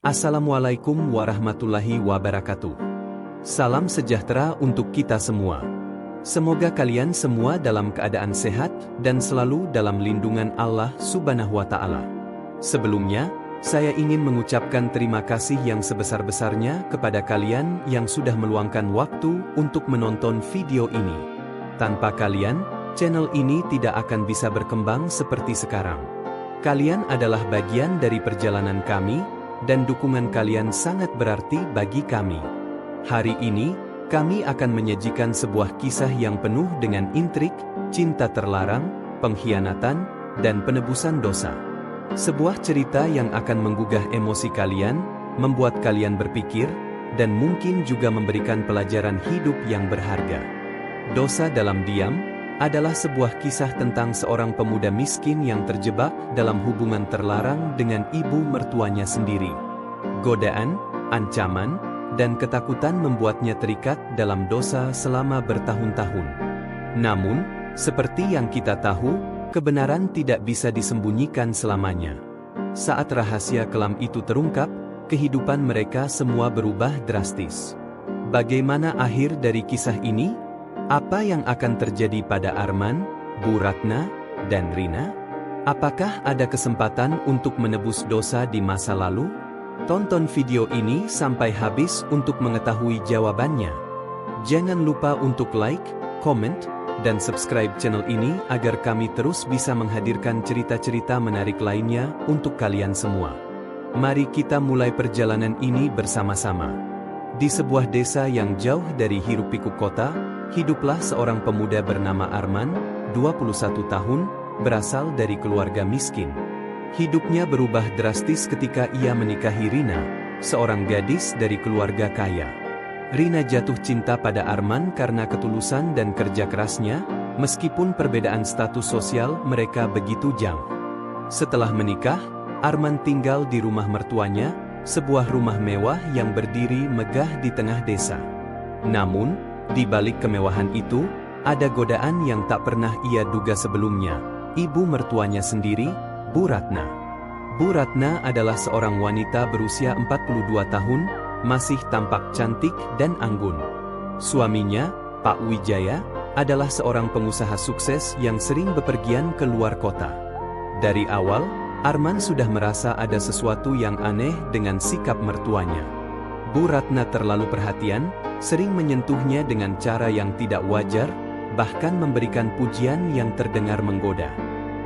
Assalamualaikum warahmatullahi wabarakatuh. Salam sejahtera untuk kita semua. Semoga kalian semua dalam keadaan sehat dan selalu dalam lindungan Allah Subhanahu wa Ta'ala. Sebelumnya, saya ingin mengucapkan terima kasih yang sebesar-besarnya kepada kalian yang sudah meluangkan waktu untuk menonton video ini. Tanpa kalian, channel ini tidak akan bisa berkembang seperti sekarang. Kalian adalah bagian dari perjalanan kami, dan dukungan kalian sangat berarti bagi kami. Hari ini, kami akan menyajikan sebuah kisah yang penuh dengan intrik, cinta terlarang, pengkhianatan, dan penebusan dosa. Sebuah cerita yang akan menggugah emosi kalian, membuat kalian berpikir, dan mungkin juga memberikan pelajaran hidup yang berharga. Dosa dalam diam adalah sebuah kisah tentang seorang pemuda miskin yang terjebak dalam hubungan terlarang dengan ibu mertuanya sendiri. Godaan, ancaman, dan ketakutan membuatnya terikat dalam dosa selama bertahun-tahun. Namun, seperti yang kita tahu, kebenaran tidak bisa disembunyikan selamanya. Saat rahasia kelam itu terungkap, kehidupan mereka semua berubah drastis. Bagaimana akhir dari kisah ini? Apa yang akan terjadi pada Arman, Bu Ratna, dan Rina? Apakah ada kesempatan untuk menebus dosa di masa lalu? Tonton video ini sampai habis untuk mengetahui jawabannya. Jangan lupa untuk like, comment, dan subscribe channel ini agar kami terus bisa menghadirkan cerita-cerita menarik lainnya untuk kalian semua. Mari kita mulai perjalanan ini bersama-sama. Di sebuah desa yang jauh dari hiruk-pikuk kota, hiduplah seorang pemuda bernama Arman, 21 tahun, berasal dari keluarga miskin. Hidupnya berubah drastis ketika ia menikahi Rina, seorang gadis dari keluarga kaya. Rina jatuh cinta pada Arman karena ketulusan dan kerja kerasnya, meskipun perbedaan status sosial mereka begitu jauh. Setelah menikah, Arman tinggal di rumah mertuanya, sebuah rumah mewah yang berdiri megah di tengah desa. Namun, di balik kemewahan itu, ada godaan yang tak pernah ia duga sebelumnya. Ibu mertuanya sendiri, Bu Ratna. Bu Ratna adalah seorang wanita berusia 42 tahun, masih tampak cantik dan anggun. Suaminya, Pak Wijaya, adalah seorang pengusaha sukses yang sering bepergian ke luar kota. Dari awal, Arman sudah merasa ada sesuatu yang aneh dengan sikap mertuanya. Bu Ratna terlalu perhatian, sering menyentuhnya dengan cara yang tidak wajar, bahkan memberikan pujian yang terdengar menggoda.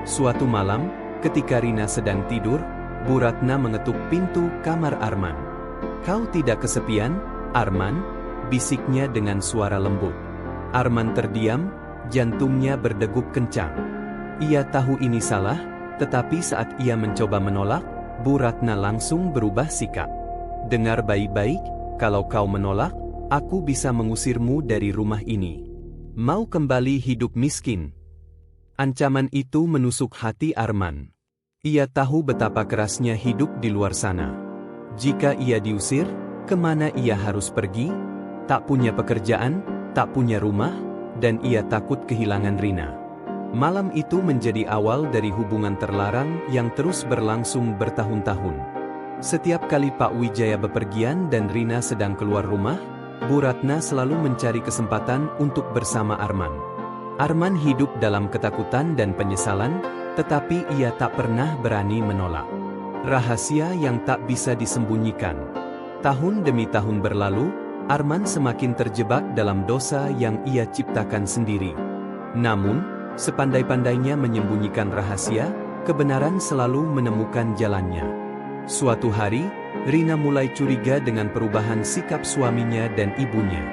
Suatu malam, ketika Rina sedang tidur, Bu Ratna mengetuk pintu kamar Arman. "Kau tidak kesepian, Arman?" bisiknya dengan suara lembut. Arman terdiam, jantungnya berdegup kencang. Ia tahu ini salah, tetapi saat ia mencoba menolak, Bu Ratna langsung berubah sikap. "Dengar baik-baik, kalau kau menolak, aku bisa mengusirmu dari rumah ini. Mau kembali hidup miskin?" Ancaman itu menusuk hati Arman. Ia tahu betapa kerasnya hidup di luar sana. Jika ia diusir, kemana ia harus pergi? Tak punya pekerjaan, tak punya rumah, dan ia takut kehilangan Rina. Malam itu menjadi awal dari hubungan terlarang yang terus berlangsung bertahun-tahun. Setiap kali Pak Wijaya bepergian dan Rina sedang keluar rumah, Bu Ratna selalu mencari kesempatan untuk bersama Arman. Arman hidup dalam ketakutan dan penyesalan, tetapi ia tak pernah berani menolak. Rahasia yang tak bisa disembunyikan. Tahun demi tahun berlalu, Arman semakin terjebak dalam dosa yang ia ciptakan sendiri. Namun, sepandai-pandainya menyembunyikan rahasia, kebenaran selalu menemukan jalannya. Suatu hari, Rina mulai curiga dengan perubahan sikap suaminya dan ibunya.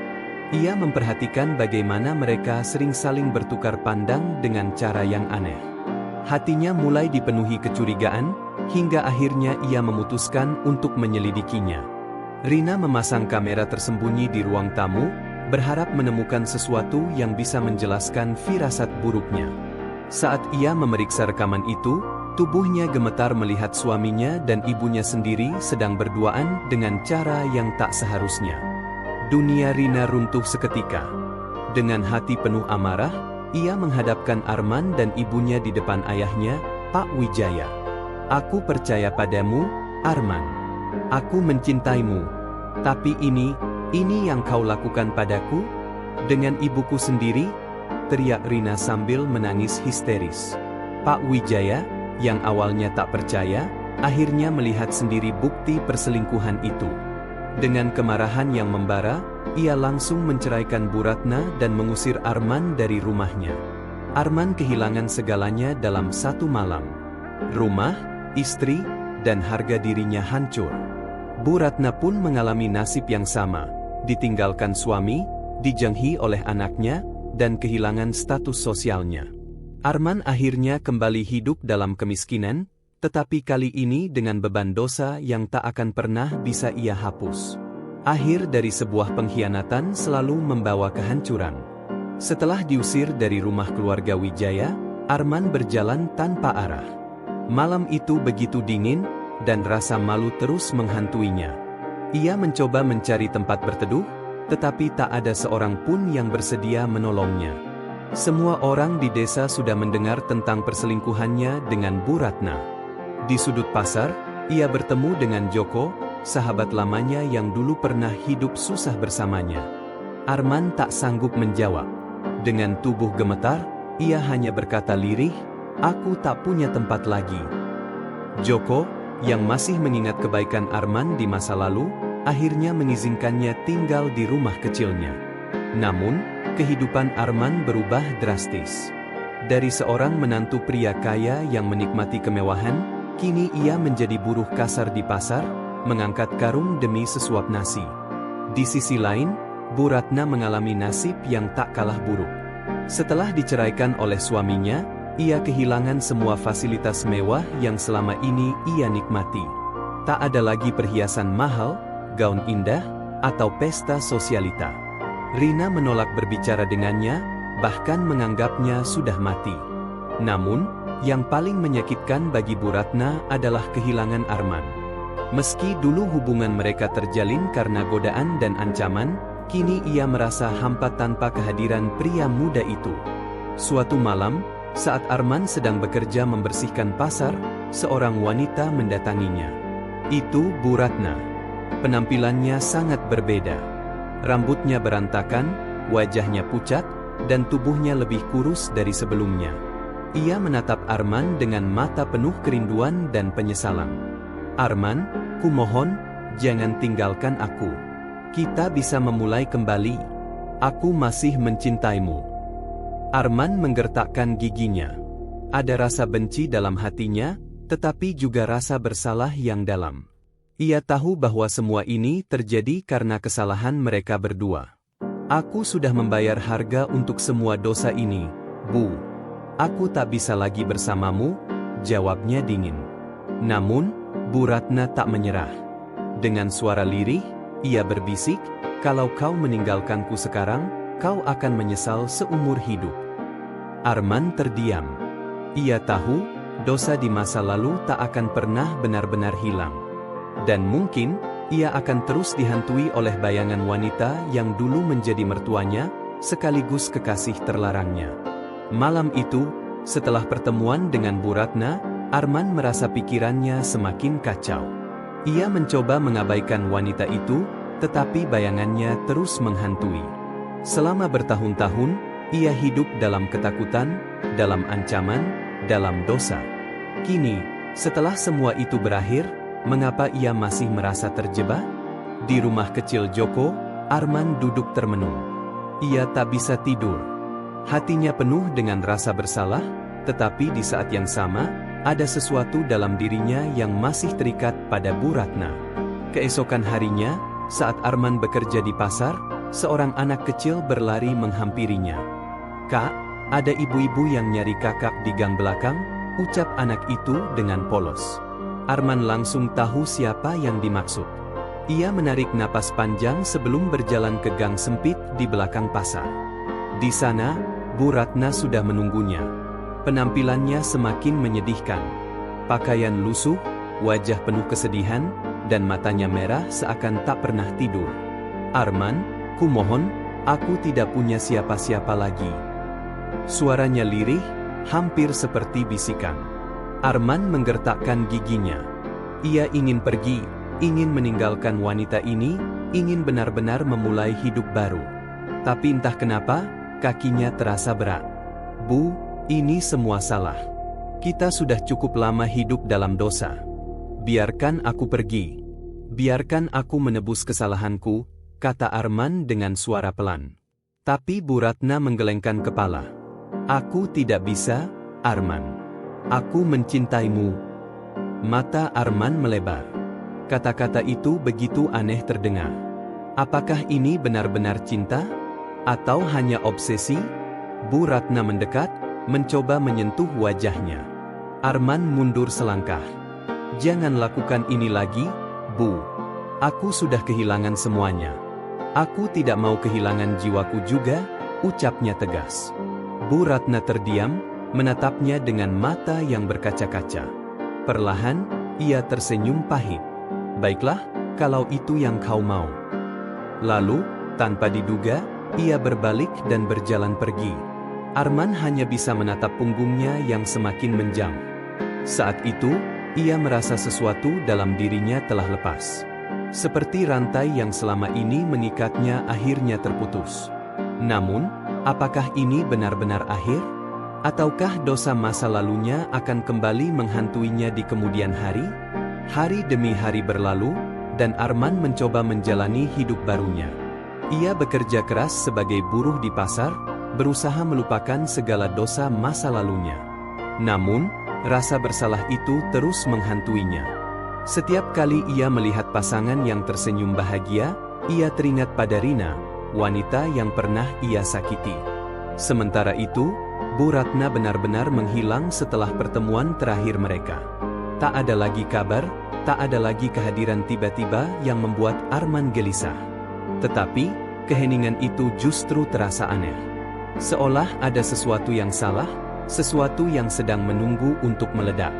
Ia memperhatikan bagaimana mereka sering saling bertukar pandang dengan cara yang aneh. Hatinya mulai dipenuhi kecurigaan, hingga akhirnya ia memutuskan untuk menyelidikinya. Rina memasang kamera tersembunyi di ruang tamu, berharap menemukan sesuatu yang bisa menjelaskan firasat buruknya. Saat ia memeriksa rekaman itu, tubuhnya gemetar melihat suaminya dan ibunya sendiri sedang berduaan dengan cara yang tak seharusnya. Dunia Rina runtuh seketika. Dengan hati penuh amarah, ia menghadapkan Arman dan ibunya di depan ayahnya, Pak Wijaya. "Aku percaya padamu, Arman. Aku mencintaimu. Tapi ini yang kau lakukan padaku? Dengan ibuku sendiri? Teriak Rina sambil menangis histeris. Pak Wijaya, yang awalnya tak percaya, akhirnya melihat sendiri bukti perselingkuhan itu. Dengan kemarahan yang membara, ia langsung menceraikan Bu Ratna dan mengusir Arman dari rumahnya. Arman kehilangan segalanya dalam satu malam. Rumah, istri, dan harga dirinya hancur. Bu Ratna pun mengalami nasib yang sama, ditinggalkan suami, dijenghi oleh anaknya, dan kehilangan status sosialnya. Arman akhirnya kembali hidup dalam kemiskinan, tetapi kali ini dengan beban dosa yang tak akan pernah bisa ia hapus. Akhir dari sebuah pengkhianatan selalu membawa kehancuran. Setelah diusir dari rumah keluarga Wijaya, Arman berjalan tanpa arah. Malam itu begitu dingin, dan rasa malu terus menghantuinya. Ia mencoba mencari tempat berteduh, tetapi tak ada seorang pun yang bersedia menolongnya. Semua orang di desa sudah mendengar tentang perselingkuhannya dengan Bu Ratna. Di sudut pasar, ia bertemu dengan Joko, sahabat lamanya yang dulu pernah hidup susah bersamanya. Arman tak sanggup menjawab. Dengan tubuh gemetar, ia hanya berkata lirih, "Aku tak punya tempat lagi." Joko, yang masih mengingat kebaikan Arman di masa lalu, akhirnya mengizinkannya tinggal di rumah kecilnya. Namun, kehidupan Arman berubah drastis. Dari seorang menantu pria kaya yang menikmati kemewahan, kini ia menjadi buruh kasar di pasar, mengangkat karung demi sesuap nasi. Di sisi lain, Bu Ratna mengalami nasib yang tak kalah buruk. Setelah diceraikan oleh suaminya, ia kehilangan semua fasilitas mewah yang selama ini ia nikmati. Tak ada lagi perhiasan mahal, gaun indah, atau pesta sosialita. Rina menolak berbicara dengannya, bahkan menganggapnya sudah mati. Namun, yang paling menyakitkan bagi Bu Ratna adalah kehilangan Arman. Meski dulu hubungan mereka terjalin karena godaan dan ancaman, kini ia merasa hampa tanpa kehadiran pria muda itu. Suatu malam, saat Arman sedang bekerja membersihkan pasar, seorang wanita mendatanginya. Itu Bu Ratna. Penampilannya sangat berbeda. Rambutnya berantakan, wajahnya pucat, dan tubuhnya lebih kurus dari sebelumnya. Ia menatap Arman dengan mata penuh kerinduan dan penyesalan. "Arman, kumohon, jangan tinggalkan aku. Kita bisa memulai kembali. Aku masih mencintaimu." Arman menggertakkan giginya. Ada rasa benci dalam hatinya, tetapi juga rasa bersalah yang dalam. Ia tahu bahwa semua ini terjadi karena kesalahan mereka berdua. "Aku sudah membayar harga untuk semua dosa ini, Bu. Aku tak bisa lagi bersamamu," jawabnya dingin. Namun, Bu Ratna tak menyerah. Dengan suara lirih, ia berbisik, "Kalau kau meninggalkanku sekarang, kau akan menyesal seumur hidup." Arman terdiam. Ia tahu, dosa di masa lalu tak akan pernah benar-benar hilang. Dan mungkin, ia akan terus dihantui oleh bayangan wanita yang dulu menjadi mertuanya, sekaligus kekasih terlarangnya. Malam itu, setelah pertemuan dengan Bu Ratna, Arman merasa pikirannya semakin kacau. Ia mencoba mengabaikan wanita itu, tetapi bayangannya terus menghantui. Selama bertahun-tahun, ia hidup dalam ketakutan, dalam ancaman, dalam dosa. Kini, setelah semua itu berakhir, mengapa ia masih merasa terjebak? Di rumah kecil Joko, Arman duduk termenung. Ia tak bisa tidur. Hatinya penuh dengan rasa bersalah, tetapi di saat yang sama, ada sesuatu dalam dirinya yang masih terikat pada Bu Ratna. Keesokan harinya, saat Arman bekerja di pasar, seorang anak kecil berlari menghampirinya. "Kak, ada ibu-ibu yang nyari kakak di gang belakang," ucap anak itu dengan polos. Arman langsung tahu siapa yang dimaksud. Ia menarik napas panjang sebelum berjalan ke gang sempit di belakang pasar. Di sana, Bu Ratna sudah menunggunya. Penampilannya semakin menyedihkan. Pakaian lusuh, wajah penuh kesedihan, dan matanya merah seakan tak pernah tidur. "Arman, kumohon, aku tidak punya siapa-siapa lagi." Suaranya lirih, hampir seperti bisikan. Arman menggertakkan giginya. Ia ingin pergi, ingin meninggalkan wanita ini, ingin benar-benar memulai hidup baru. Tapi entah kenapa, kakinya terasa berat. Bu, ini semua salah. Kita sudah cukup lama hidup dalam dosa. Biarkan aku pergi. Biarkan aku menebus kesalahanku, kata Arman dengan suara pelan. Tapi Bu Ratna menggelengkan kepala. Aku tidak bisa, Arman. Aku mencintaimu. Mata Arman melebar. Kata-kata itu begitu aneh terdengar. Apakah ini benar-benar cinta? Atau hanya obsesi? Bu Ratna mendekat, mencoba menyentuh wajahnya. Arman mundur selangkah. Jangan lakukan ini lagi, Bu. Aku sudah kehilangan semuanya. Aku tidak mau kehilangan jiwaku juga, ucapnya tegas. Bu Ratna terdiam, menatapnya dengan mata yang berkaca-kaca. Perlahan, ia tersenyum pahit. Baiklah, kalau itu yang kau mau. Lalu, tanpa diduga, ia berbalik dan berjalan pergi. Arman hanya bisa menatap punggungnya yang semakin menjam. Saat itu, ia merasa sesuatu dalam dirinya telah lepas. Seperti rantai yang selama ini mengikatnya akhirnya terputus. Namun, apakah ini benar-benar akhir? Ataukah dosa masa lalunya akan kembali menghantuinya di kemudian hari? Hari demi hari berlalu, dan Arman mencoba menjalani hidup barunya. Ia bekerja keras sebagai buruh di pasar, berusaha melupakan segala dosa masa lalunya. Namun, rasa bersalah itu terus menghantuinya. Setiap kali ia melihat pasangan yang tersenyum bahagia, ia teringat pada Rina, wanita yang pernah ia sakiti. Sementara itu, Bu Ratna benar-benar menghilang setelah pertemuan terakhir mereka. Tak ada lagi kabar, tak ada lagi kehadiran tiba-tiba yang membuat Arman gelisah. Tetapi, keheningan itu justru terasa aneh. Seolah ada sesuatu yang salah, sesuatu yang sedang menunggu untuk meledak.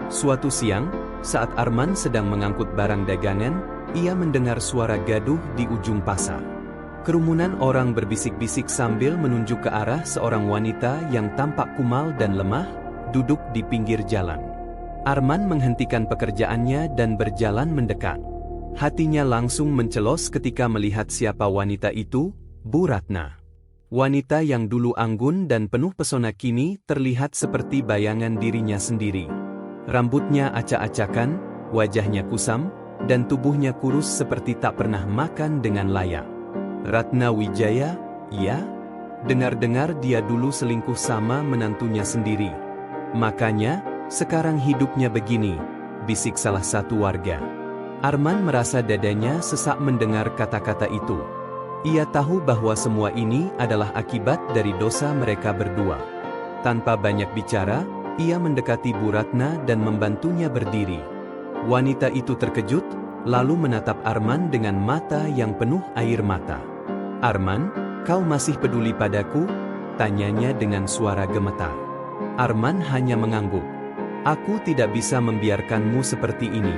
Suatu siang, saat Arman sedang mengangkut barang dagangan, ia mendengar suara gaduh di ujung pasar. Kerumunan orang berbisik-bisik sambil menunjuk ke arah seorang wanita yang tampak kumal dan lemah, duduk di pinggir jalan. Arman menghentikan pekerjaannya dan berjalan mendekat. Hatinya langsung mencelos ketika melihat siapa wanita itu, Bu Ratna. Wanita yang dulu anggun dan penuh pesona kini terlihat seperti bayangan dirinya sendiri. Rambutnya acak-acakan, wajahnya kusam, dan tubuhnya kurus seperti tak pernah makan dengan layak. Ratna Wijaya, ya? Dengar-dengar dia dulu selingkuh sama menantunya sendiri. Makanya, sekarang hidupnya begini, bisik salah satu warga. Arman merasa dadanya sesak mendengar kata-kata itu. Ia tahu bahwa semua ini adalah akibat dari dosa mereka berdua. Tanpa banyak bicara, ia mendekati Bu Ratna dan membantunya berdiri. Wanita itu terkejut, lalu menatap Arman dengan mata yang penuh air mata. Arman, kau masih peduli padaku? Tanyanya dengan suara gemetar. Arman hanya mengangguk. Aku tidak bisa membiarkanmu seperti ini.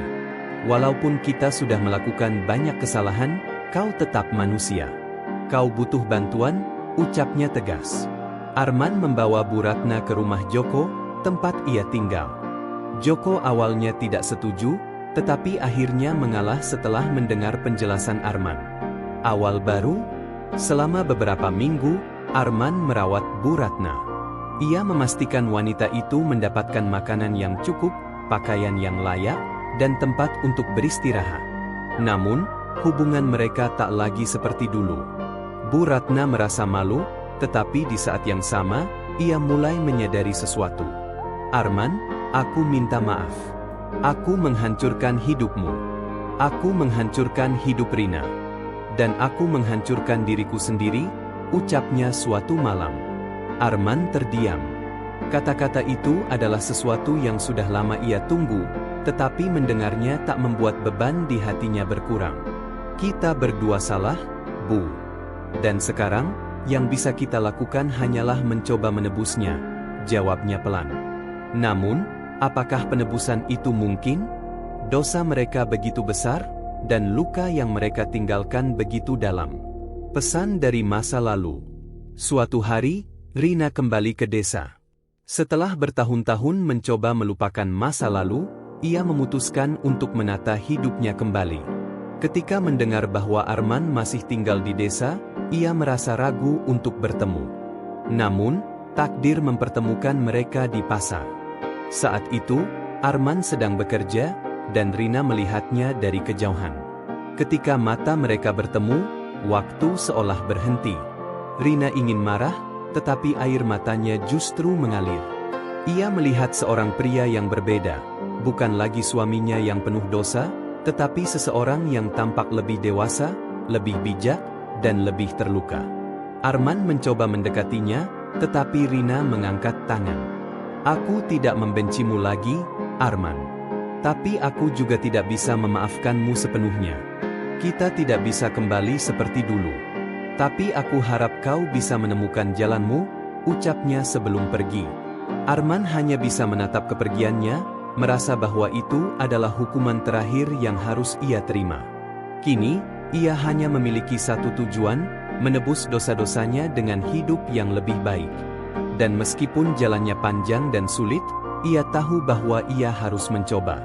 Walaupun kita sudah melakukan banyak kesalahan, kau tetap manusia. Kau butuh bantuan, ucapnya tegas. Arman membawa Bu Ratna ke rumah Joko, tempat ia tinggal. Joko awalnya tidak setuju, tetapi akhirnya mengalah setelah mendengar penjelasan Arman. Awal baru, selama beberapa minggu, Arman merawat Bu Ratna. Ia memastikan wanita itu mendapatkan makanan yang cukup, pakaian yang layak, dan tempat untuk beristirahat. Namun, hubungan mereka tak lagi seperti dulu. Bu Ratna merasa malu, tetapi di saat yang sama, ia mulai menyadari sesuatu. Arman, aku minta maaf. Aku menghancurkan hidupmu. Aku menghancurkan hidup Rina. Dan aku menghancurkan diriku sendiri, ucapnya suatu malam. Arman terdiam. Kata-kata itu adalah sesuatu yang sudah lama ia tunggu, tetapi mendengarnya tak membuat beban di hatinya berkurang. Kita berdua salah, Bu. Dan sekarang, yang bisa kita lakukan hanyalah mencoba menebusnya, jawabnya pelan. Namun, apakah penebusan itu mungkin? Dosa mereka begitu besar, dan luka yang mereka tinggalkan begitu dalam. Pesan dari masa lalu. Suatu hari, Rina kembali ke desa. Setelah bertahun-tahun mencoba melupakan masa lalu, ia memutuskan untuk menata hidupnya kembali. Ketika mendengar bahwa Arman masih tinggal di desa, ia merasa ragu untuk bertemu. Namun, takdir mempertemukan mereka di pasar. Saat itu, Arman sedang bekerja, dan Rina melihatnya dari kejauhan. Ketika mata mereka bertemu, waktu seolah berhenti. Rina ingin marah, tetapi air matanya justru mengalir. Ia melihat seorang pria yang berbeda, bukan lagi suaminya yang penuh dosa, tetapi seseorang yang tampak lebih dewasa, lebih bijak, dan lebih terluka. Arman mencoba mendekatinya, tetapi Rina mengangkat tangan. "Aku tidak membencimu lagi, Arman. Tapi aku juga tidak bisa memaafkanmu sepenuhnya. Kita tidak bisa kembali seperti dulu. Tapi aku harap kau bisa menemukan jalanmu," ucapnya sebelum pergi. Arman hanya bisa menatap kepergiannya, merasa bahwa itu adalah hukuman terakhir yang harus ia terima. Kini, ia hanya memiliki satu tujuan, menebus dosa-dosanya dengan hidup yang lebih baik. Dan meskipun jalannya panjang dan sulit, ia tahu bahwa ia harus mencoba.